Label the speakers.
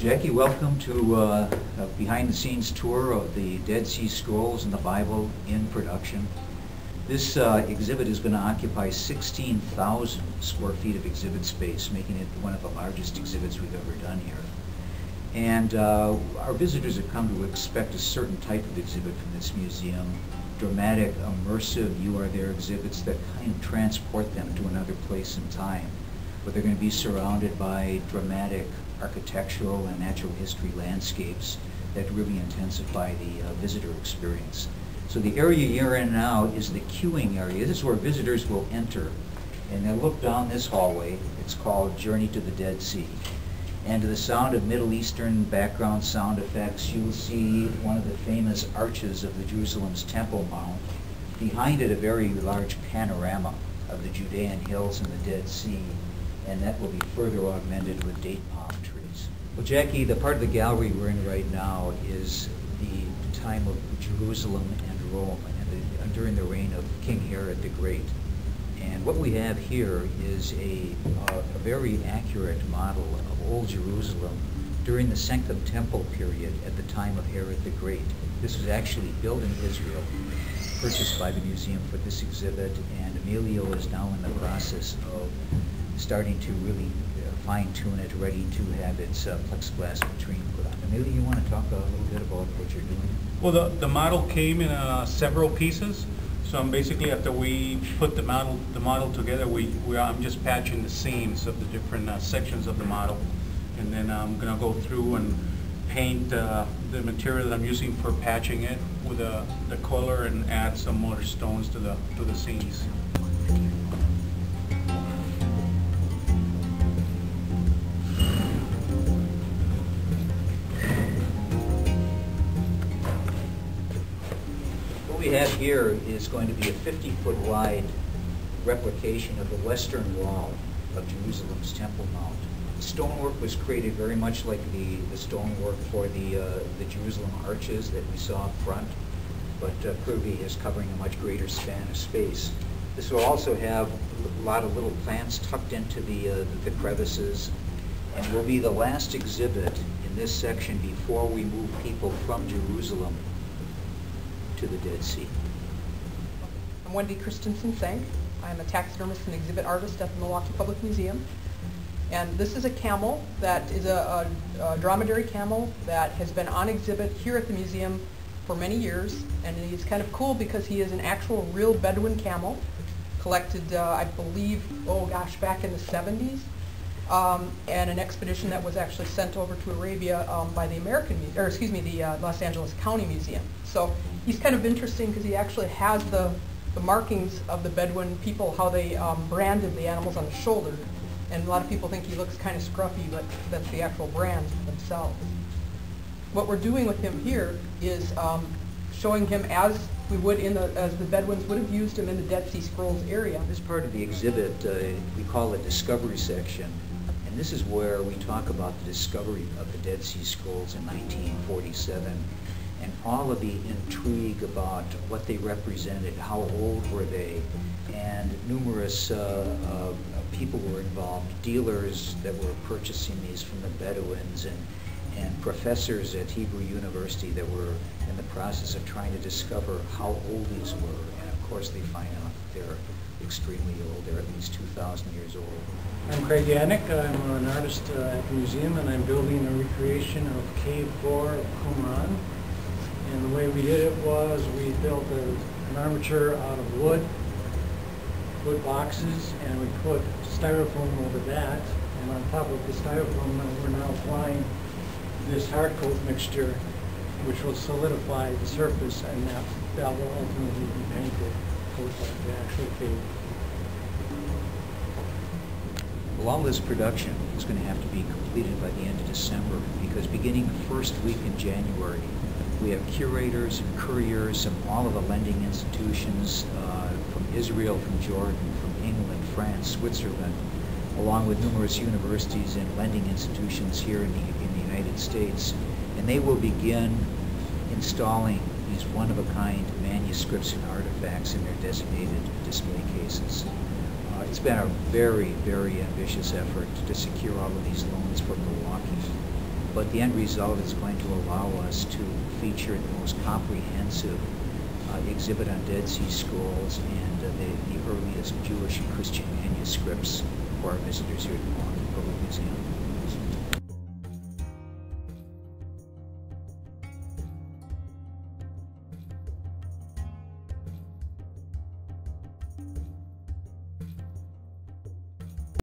Speaker 1: Jackie, welcome to a behind-the-scenes tour of the Dead Sea Scrolls and the Bible in production. This exhibit is going to occupy 16,000 square feet of exhibit space, making it one of the largest exhibits we've ever done here. And our visitors have come to expect a certain type of exhibit from this museum: dramatic, immersive, you-are-there exhibits that kind of transport them to another place and time, where they're going to be surrounded by dramatic architectural and natural history landscapes that really intensify the visitor experience. So the area you're in now is the queuing area. This is where visitors will enter, and they'll look down this hallway. It's called Journey to the Dead Sea. And to the sound of Middle Eastern background sound effects, you'll see one of the famous arches of the Jerusalem's Temple Mount. Behind it, a very large panorama of the Judean hills and the Dead Sea, and that will be further augmented with date palm trees. Well, Jackie, the part of the gallery we're in right now is the time of Jerusalem and Rome, and during the reign of King Herod the Great. And what we have here is a very accurate model of Old Jerusalem during the Second Temple period at the time of Herod the Great. This was actually built in Israel, purchased by the museum for this exhibit, and Emilio is now in the process of starting to really fine-tune it, ready to have its plexiglass vitrine put on. Emilio, you want to talk a little bit about what you're doing?
Speaker 2: Well, the model came in several pieces. So basically, after we put the model together, I'm just patching the seams of the different sections of the model, and then I'm going to go through and paint the material that I'm using for patching it with the color and add some more stones to the seams.
Speaker 1: What we have here is going to be a 50-foot wide replication of the western wall of Jerusalem's Temple Mount. The stonework was created very much like the stonework for the Jerusalem arches that we saw up front, but clearly is covering a much greater span of space. This will also have a lot of little plants tucked into the crevices, and will be the last exhibit in this section before we move people from Jerusalem to the Dead Sea.
Speaker 3: I'm Wendy Christensen-Sank. I'm a taxidermist and exhibit artist at the Milwaukee Public Museum. And this is a camel that is a dromedary camel that has been on exhibit here at the museum for many years. And he's kind of cool because he is an actual real Bedouin camel, collected, I believe, back in the 70s. And an expedition that was actually sent over to Arabia by the the Los Angeles County Museum. So he's kind of interesting because he actually has the markings of the Bedouin people, how they branded the animals on the shoulder. And a lot of people think he looks kind of scruffy, but that's the actual brands themselves. What we're doing with him here is showing him as we would as the Bedouins would have used him in the Dead Sea Scrolls area.
Speaker 1: This part of the exhibit, we call it Discovery Section. And this is where we talk about the discovery of the Dead Sea Scrolls in 1947, and all of the intrigue about what they represented, how old were they, and numerous people were involved, dealers that were purchasing these from the Bedouins, and professors at Hebrew University that were in the process of trying to discover how old these were. And of course they find out that they're extremely old. They're at least 2,000 years old.
Speaker 4: I'm Craig Yannick. I'm an artist at the museum, and I'm building a recreation of Cave 4 of Qumran. And the way we did it was we built an armature out of wood boxes, and we put styrofoam over that. And on top of the styrofoam, we're now applying this hard coat mixture, which will solidify the surface, and that will ultimately be painted coat like the actual cave.
Speaker 1: Well, all this production is going to have to be completed by the end of December, because beginning the first week in January, we have curators and couriers from all of the lending institutions from Israel, from Jordan, from England, France, Switzerland, along with numerous universities and lending institutions here in the United States. And they will begin installing these one-of-a-kind manuscripts and artifacts in their designated display cases. It's been a very, very ambitious effort to secure all of these loans for Milwaukee. but the end result is going to allow us to feature the most comprehensive exhibit on Dead Sea Scrolls and the earliest Jewish and Christian manuscripts for our visitors here at the Milwaukee Public Museum.